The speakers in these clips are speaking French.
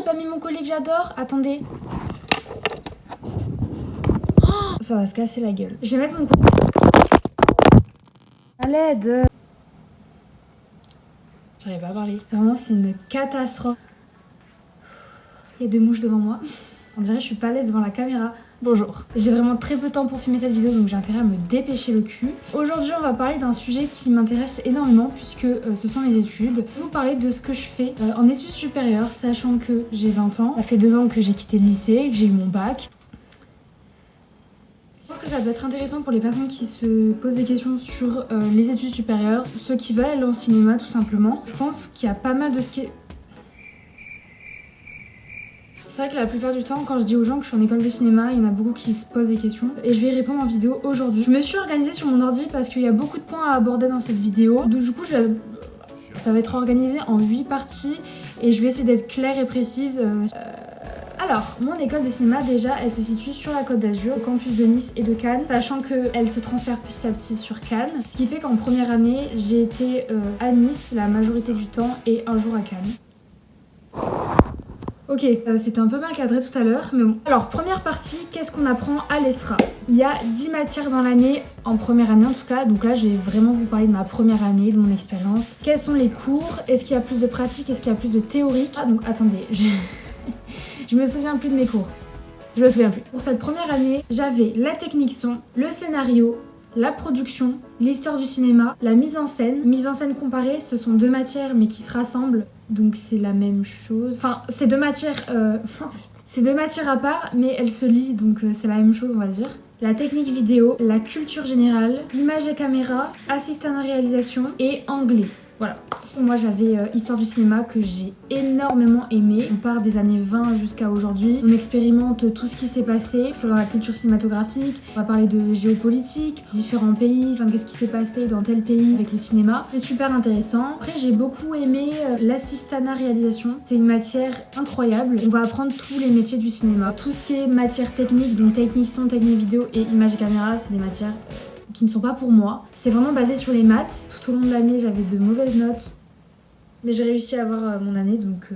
j'ai pas mis mon collier que j'adore. Attendez. Oh, ça va se casser la gueule. Je vais mettre mon collier. À l'aide. J'arrive pas à parler. Vraiment, c'est une catastrophe. Il y a deux mouches devant moi. On dirait que je suis pas à l'aise devant la caméra. Bonjour. J'ai vraiment très peu de temps pour filmer cette vidéo, donc j'ai intérêt à me dépêcher le cul. Aujourd'hui, on va parler d'un sujet qui m'intéresse énormément puisque ce sont les études. Je vais vous parler de ce que je fais en études supérieures, sachant que j'ai 20 ans. Ça fait 2 ans que j'ai quitté le lycée, que j'ai eu mon bac. Je pense que ça peut être intéressant pour les personnes qui se posent des questions sur les études supérieures, ceux qui veulent aller en cinéma tout simplement. Je pense qu'il y a pas mal de ce qui est... C'est vrai que la plupart du temps, quand je dis aux gens que je suis en école de cinéma, il y en a beaucoup qui se posent des questions et je vais y répondre en vidéo aujourd'hui. Je me suis organisée sur mon ordi parce qu'il y a beaucoup de points à aborder dans cette vidéo. Donc du coup, ça va être organisé en 8 parties et je vais essayer d'être claire et précise. Alors, mon école de cinéma, déjà, elle se situe sur la Côte d'Azur, au campus de Nice et de Cannes, sachant qu'elle se transfère petit à petit sur Cannes. Ce qui fait qu'en première année, j'ai été à Nice la majorité du temps et un jour à Cannes. Ok, c'était un peu mal cadré tout à l'heure, mais bon. Alors, première partie, qu'est-ce qu'on apprend à l'ESRA? Il y a 10 matières dans l'année, en première année en tout cas, donc là je vais vraiment vous parler de ma première année, de mon expérience. Quels sont les cours? Est-ce qu'il y a plus de pratique? Est-ce qu'il y a plus de théorique? Ah donc attendez, je me souviens plus de mes cours. Je me souviens plus. Pour cette première année, j'avais la technique son, le scénario, la production, l'histoire du cinéma, la mise en scène. Mise en scène comparée, ce sont 2 matières mais qui se rassemblent, donc c'est la même chose. Enfin, c'est 2 matières... c'est 2 matières à part, mais elles se lient, donc c'est la même chose on va dire. La technique vidéo, la culture générale, l'image et caméra, assistant à réalisation et anglais. Voilà. Moi j'avais histoire du cinéma que j'ai énormément aimé. On part des années 20 jusqu'à aujourd'hui. On expérimente tout ce qui s'est passé, que ce soit dans la culture cinématographique. On va parler de géopolitique, différents pays, enfin qu'est-ce qui s'est passé dans tel pays avec le cinéma. C'est super intéressant. Après j'ai beaucoup aimé l'assistanat réalisation. C'est une matière incroyable. On va apprendre tous les métiers du cinéma. Tout ce qui est matière technique, donc technique son, technique vidéo et image et caméra, c'est des matières... qui ne sont pas pour moi. C'est vraiment basé sur les maths. Tout au long de l'année, j'avais de mauvaises notes. Mais j'ai réussi à avoir mon année, donc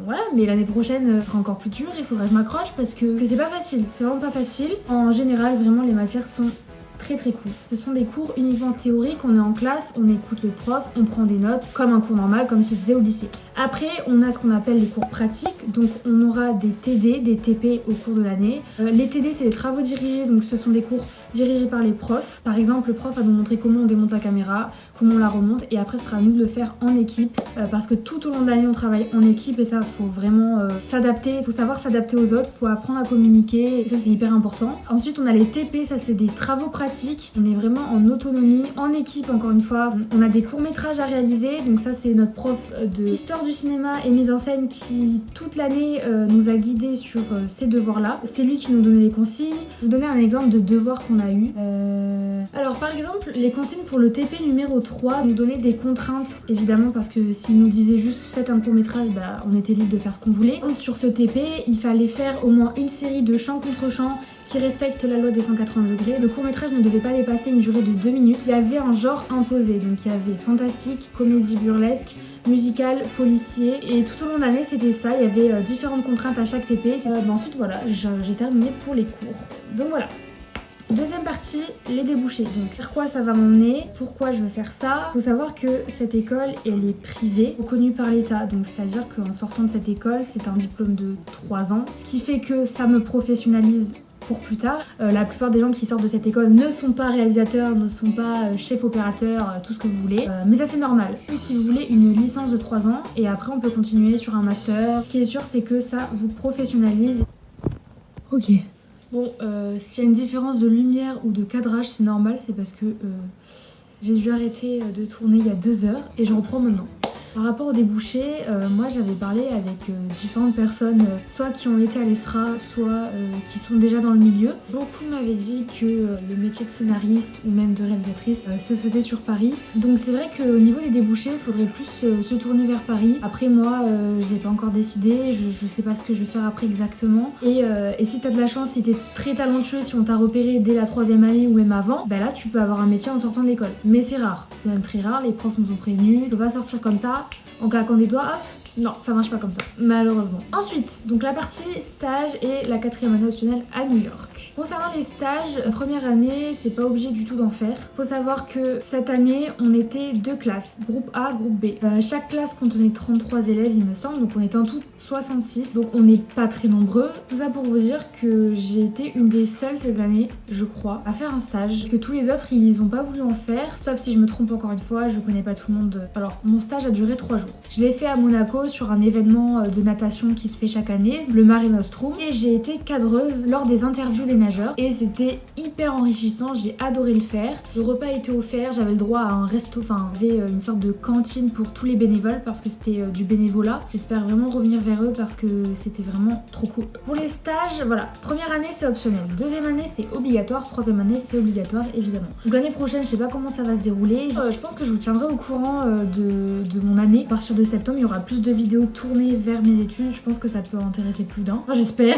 voilà. Mais l'année prochaine sera encore plus dure, il faudra que je m'accroche parce que c'est pas facile. C'est vraiment pas facile. En général, vraiment, les matières sont très cool. Ce sont des cours uniquement théoriques, on est en classe, on écoute le prof, on prend des notes comme un cours normal, comme si c'était au lycée. Après, on a ce qu'on appelle les cours pratiques, donc on aura des TD, des TP au cours de l'année. Les TD, c'est des travaux dirigés, donc ce sont des cours dirigés par les profs. Par exemple, le prof va nous montrer comment on démonte la caméra, comment on la remonte, et après ce sera à nous de le faire en équipe, parce que tout au long de l'année on travaille en équipe et ça, faut vraiment s'adapter, il faut savoir s'adapter aux autres, faut apprendre à communiquer, et ça c'est hyper important. Ensuite on a les TP, ça c'est des travaux pratiques, on est vraiment en autonomie, en équipe encore une fois. On a des courts-métrages à réaliser, donc ça c'est notre prof de histoire du cinéma et mise en scène qui toute l'année nous a guidés sur ces devoirs-là. C'est lui qui nous donnait les consignes. Je vais vous donner un exemple de devoir qu'on a eu. Alors par exemple, les consignes pour le TP numéro 3 nous donnaient des contraintes, évidemment, parce que s'ils nous disaient juste faites un court-métrage, bah, on était libre de faire ce qu'on voulait. Donc sur ce TP, il fallait faire au moins une série de chant contre chant qui respecte la loi des 180 degrés. Le court-métrage ne devait pas dépasser une durée de 2 minutes. Il y avait un genre imposé, donc il y avait fantastique, comédie burlesque, musical, policier, et tout au long de l'année c'était ça, il y avait différentes contraintes à chaque TP. Ensuite voilà, j'ai terminé pour les cours. Donc voilà. Deuxième partie, les débouchés. Donc vers quoi ça va m'emmener, pourquoi je veux faire ça. Faut savoir que cette école, elle est privée, reconnue par l'État. Donc c'est-à-dire qu'en sortant de cette école, c'est un diplôme de 3 ans. Ce qui fait que ça me professionnalise pour plus tard. La plupart des gens qui sortent de cette école ne sont pas réalisateurs, ne sont pas chefs opérateurs, tout ce que vous voulez. Mais ça c'est normal. Puis si vous voulez une licence de 3 ans, et après on peut continuer sur un master. Ce qui est sûr c'est que ça vous professionnalise. Ok. Bon, s'il y a une différence de lumière ou de cadrage, c'est normal, c'est parce que j'ai dû arrêter de tourner il y a 2 heures et je reprends maintenant. Par rapport aux débouchés, moi j'avais parlé avec différentes personnes, soit qui ont été à l'ESRA, soit qui sont déjà dans le milieu. Beaucoup m'avaient dit que le métier de scénariste ou même de réalisatrice se faisait sur Paris. Donc c'est vrai qu'au niveau des débouchés, il faudrait plus se tourner vers Paris. Après moi, je l'ai pas encore décidé, je sais pas ce que je vais faire après exactement. Et si t'as de la chance, si t'es très talentueux, si on t'a repéré dès la 3e année ou même avant, bah là tu peux avoir un métier en sortant de l'école. Mais c'est rare, c'est même très rare, les profs nous ont prévenus, tu peux pas sortir comme ça. En claquant des doigts, hop, Non, ça marche pas comme ça, malheureusement. Ensuite, donc la partie stage et la 4e année optionnelle à New York. Concernant les stages, première année, c'est pas obligé du tout d'en faire. Faut savoir que cette année, on était 2 classes, groupe A, groupe B. Chaque classe contenait 33 élèves, il me semble, donc on était en tout 66. Donc on n'est pas très nombreux. Tout ça pour vous dire que j'ai été une des seules cette année, je crois, à faire un stage. Parce que tous les autres, ils ont pas voulu en faire, sauf si je me trompe encore une fois, je connais pas tout le monde. Alors, mon stage a duré 3 jours. Je l'ai fait à Monaco sur un événement de natation qui se fait chaque année, le Mare Nostrum, et j'ai été cadreuse lors des interviews des nageurs et c'était hyper enrichissant, j'ai adoré le faire. Le repas était offert, j'avais le droit à un resto, enfin il y avait une sorte de cantine pour tous les bénévoles parce que c'était du bénévolat. J'espère vraiment revenir vers eux parce que c'était vraiment trop cool. Pour les stages, voilà, première année c'est optionnel, deuxième année c'est obligatoire, troisième année c'est obligatoire évidemment. Donc l'année prochaine, je sais pas comment ça va se dérouler, je pense que je vous tiendrai au courant de mon année. À partir de septembre, il y aura plus de vidéos tournées vers mes études, je pense que ça peut intéresser plus d'un, enfin, j'espère.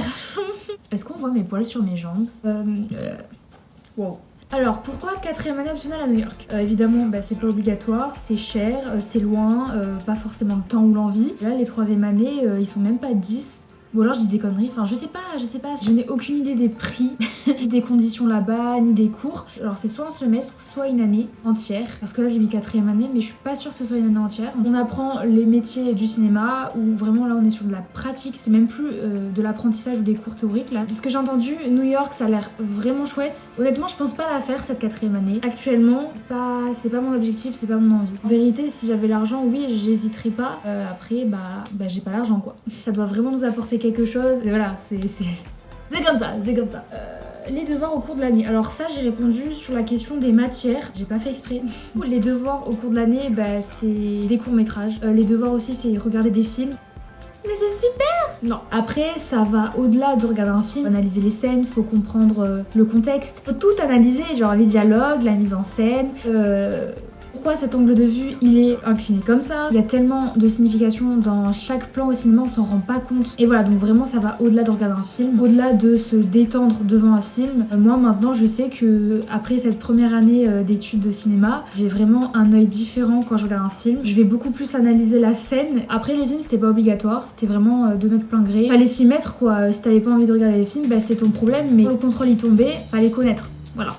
Est-ce qu'on voit mes poils sur mes jambes? Wow. Alors, pourquoi 4e année optionnelle à New York? Évidemment, c'est pas obligatoire, c'est cher, c'est loin, pas forcément le temps ou l'envie. Là, les 3e années, ils sont même pas 10. Ou alors je dis des conneries, enfin je sais pas. Je n'ai aucune idée des prix, ni des conditions là-bas, ni des cours. Alors c'est soit un semestre, soit une année entière. Parce que là j'ai mis 4e année, mais je suis pas sûre que ce soit une année entière. On apprend les métiers du cinéma, où vraiment là on est sur de la pratique. C'est même plus de l'apprentissage ou des cours théoriques là. De ce que j'ai entendu, New York ça a l'air vraiment chouette. Honnêtement je pense pas la faire cette 4e année. Actuellement, c'est pas mon objectif, c'est pas mon envie. En vérité, si j'avais l'argent, oui j'hésiterais pas. Après, j'ai pas l'argent quoi. Ça doit vraiment nous apporter quelque chose, et voilà, c'est comme ça, les devoirs au cours de l'année. Alors ça, j'ai répondu sur la question des matières, j'ai pas fait exprès. Les devoirs au cours de l'année, c'est des courts-métrages. Les devoirs aussi, c'est regarder des films. Mais c'est super! Non. Après, ça va au-delà de regarder un film, analyser les scènes, faut comprendre le contexte, faut tout analyser, genre les dialogues, la mise en scène, pourquoi cet angle de vue il est incliné comme ça. Il y a tellement de signification dans chaque plan au cinéma, on s'en rend pas compte. Et voilà, donc vraiment ça va au-delà de regarder un film, au-delà de se détendre devant un film. Moi maintenant je sais que après cette première année d'études de cinéma, j'ai vraiment un œil différent quand je regarde un film. Je vais beaucoup plus analyser la scène. Après les films c'était pas obligatoire, c'était vraiment de notre plein gré. Fallait s'y mettre quoi, si t'avais pas envie de regarder les films, c'est ton problème, mais le contrôle y tombait, fallait connaître. Voilà.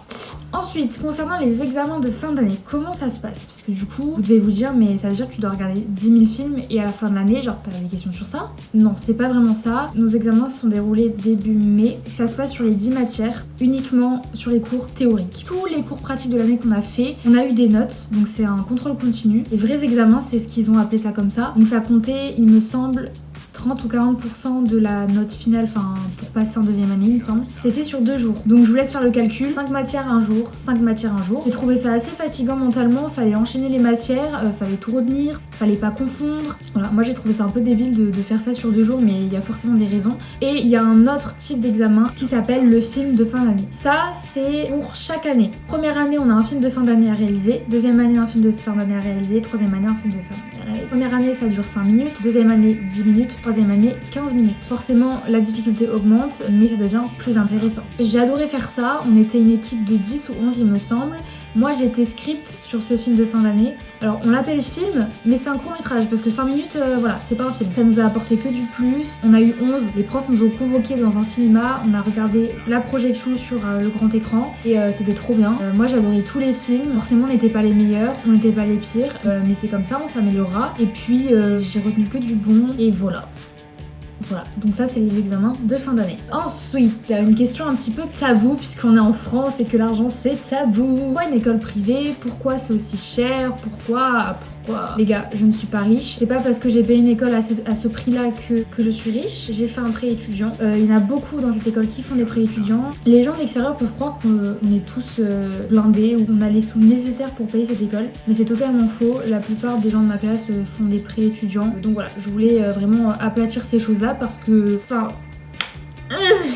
Ensuite, concernant les examens de fin d'année, comment ça se passe? Parce que du coup, vous devez vous dire, mais ça veut dire que tu dois regarder 10 000 films et à la fin de l'année, genre t'as des questions sur ça? Non, c'est pas vraiment ça. Nos examens sont déroulés début mai. Ça se passe sur les 10 matières, uniquement sur les cours théoriques. Tous les cours pratiques de l'année qu'on a fait, on a eu des notes, donc c'est un contrôle continu. Les vrais examens, c'est ce qu'ils ont appelé ça comme ça. Donc ça comptait, il me semble, 30 ou 40% de la note finale, enfin pour passer en deuxième année il me semble, c'était sur 2 jours. Donc je vous laisse faire le calcul, 5 matières un jour, 5 matières un jour. J'ai trouvé ça assez fatigant mentalement, fallait enchaîner les matières, fallait tout retenir, fallait pas confondre. Voilà, moi j'ai trouvé ça un peu débile de faire ça sur 2 jours, mais il y a forcément des raisons. Et il y a un autre type d'examen qui s'appelle le film de fin d'année. Ça c'est pour chaque année. Première année on a un film de fin d'année à réaliser, deuxième année un film de fin d'année à réaliser, troisième année un film de fin d'année à réaliser. Première année ça dure 5 minutes, deuxième année 10 minutes, troisième année 15 minutes. Forcément la difficulté augmente mais ça devient plus intéressant. J'ai adoré faire ça, on était une équipe de 10 ou 11 il me semble. Moi j'étais script sur ce film de fin d'année. Alors on l'appelle film mais c'est un court métrage parce que 5 minutes voilà c'est pas un film. Ça nous a apporté que du plus. On a eu 11, les profs nous ont convoqués dans un cinéma, on a regardé la projection sur le grand écran et c'était trop bien. Moi j'adorais tous les films, forcément on n'était pas les meilleurs, on n'était pas les pires mais c'est comme ça, on s'améliorera et puis j'ai retenu que du bon et voilà. Voilà, donc ça c'est les examens de fin d'année. Ensuite, une question un petit peu tabou puisqu'on est en France et que l'argent c'est tabou. Pourquoi une école privée? Pourquoi c'est aussi cher? Pourquoi les gars, je ne suis pas riche. C'est pas parce que j'ai payé une école à ce prix-là que je suis riche. J'ai fait un prêt étudiant. Il y en a beaucoup dans cette école qui font des prêts étudiants. Les gens de l'extérieur peuvent croire qu'on est tous blindés ou qu'on a les sous nécessaires pour payer cette école. Mais c'est totalement faux. La plupart des gens de ma classe font des prêts étudiants. Donc voilà, je voulais vraiment aplatir ces choses-là parce que, enfin,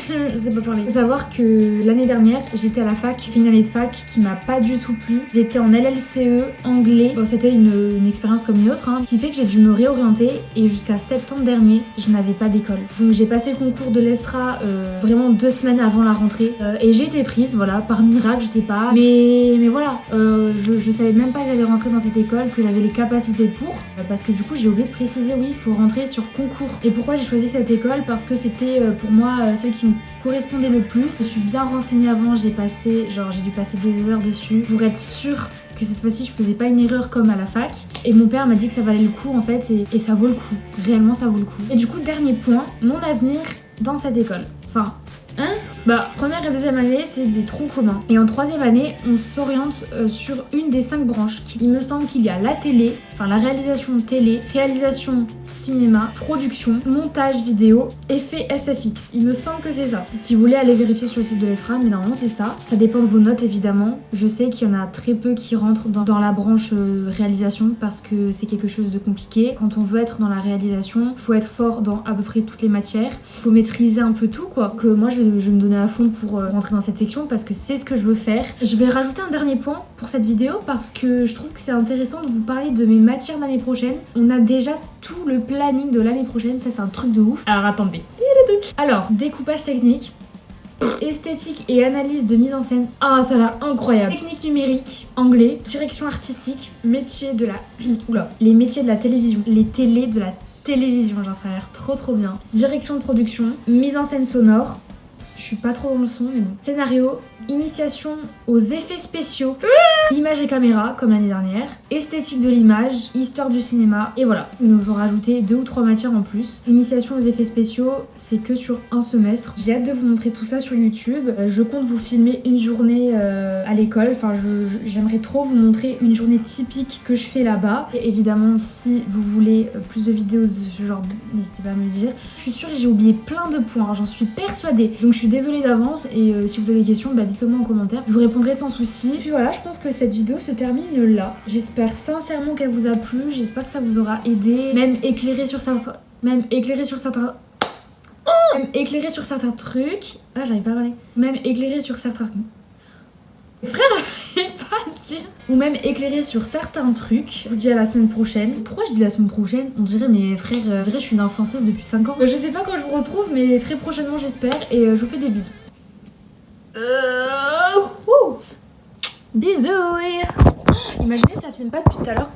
Je sais pas parler. Faut savoir que l'année dernière, j'étais à la fac, j'ai fait une année de fac qui m'a pas du tout plu. J'étais en LLCE, anglais. Bon, c'était une expérience comme une autre, hein. Ce qui fait que j'ai dû me réorienter et jusqu'à septembre dernier, je n'avais pas d'école. Donc j'ai passé le concours de l'ESRA vraiment 2 semaines avant la rentrée et j'ai été prise, voilà, par miracle, je sais pas. Mais voilà, je savais même pas que j'allais rentrer dans cette école, que j'avais les capacités pour. Parce que du coup, j'ai oublié de préciser, oui, il faut rentrer sur concours. Et pourquoi j'ai choisi cette école? Parce que c'était pour moi celle qui me correspondait le plus. Je suis bien renseignée avant, j'ai dû passer des heures dessus pour être sûre que cette fois-ci je faisais pas une erreur comme à la fac. Et mon père m'a dit que ça valait le coup en fait, et ça vaut le coup. Réellement, ça vaut le coup. Et du coup, dernier point, mon avenir dans cette école. Enfin, hein? Bah, première et deuxième année, c'est des troncs communs. Et en troisième année, on s'oriente sur une des 5 branches. Il me semble qu'il y a la télé, enfin la réalisation télé, réalisation cinéma, production, montage vidéo, effet SFX. Il me semble que c'est ça. Si vous voulez aller vérifier sur le site de l'ESRA, mais normalement c'est ça. Ça dépend de vos notes évidemment. Je sais qu'il y en a très peu qui rentrent dans la branche réalisation parce que c'est quelque chose de compliqué. Quand on veut être dans la réalisation, faut être fort dans à peu près toutes les matières. Faut maîtriser un peu tout quoi. Que moi je me donnais à fond pour rentrer dans cette section parce que c'est ce que je veux faire. Je vais rajouter un dernier point pour cette vidéo parce que je trouve que c'est intéressant de vous parler de mes matières l'année prochaine. On a déjà tout le planning de l'année prochaine, ça c'est un truc de ouf. Alors attendez. Alors, découpage technique, esthétique et analyse de mise en scène. Ah, ça a l'air incroyable. Technique numérique, anglais, direction artistique, métier de la... Oula, les métiers de la télévision, les télés de la télévision, genre ça a l'air trop bien. Direction de production, mise en scène sonore. Je suis pas trop dans le son, mais bon. Scénario, initiation aux effets spéciaux, image et caméra, comme l'année dernière, esthétique de l'image, histoire du cinéma, et voilà. Ils nous ont rajouté 2 ou 3 matières en plus. Initiation aux effets spéciaux, c'est que sur un semestre. J'ai hâte de vous montrer tout ça sur YouTube. Je compte vous filmer une journée à l'école. Enfin, j'aimerais trop vous montrer une journée typique que je fais là-bas. Et évidemment, si vous voulez plus de vidéos de ce genre, n'hésitez pas à me le dire. Je suis sûre que j'ai oublié plein de points, j'en suis persuadée. Donc je suis désolée d'avance et si vous avez des questions, bah dites-le moi en commentaire. Je vous répondrai sans souci. Puis voilà, je pense que cette vidéo se termine là. J'espère sincèrement qu'elle vous a plu. J'espère que ça vous aura aidé. Même éclairé sur certains trucs. Ah, j'arrive pas à parler. Même éclairé sur certains... Frère, j'arrive pas à le dire. Ou même éclairé sur certains trucs. Je vous dis à la semaine prochaine. Pourquoi je dis la semaine prochaine? On dirait, mais frère, on dirait que je suis une influenceuse depuis 5 ans. Je sais pas quand je vous retrouve, mais très prochainement j'espère. Et je vous fais des bisous. Bisous. Imaginez, ça filme pas depuis tout à l'heure.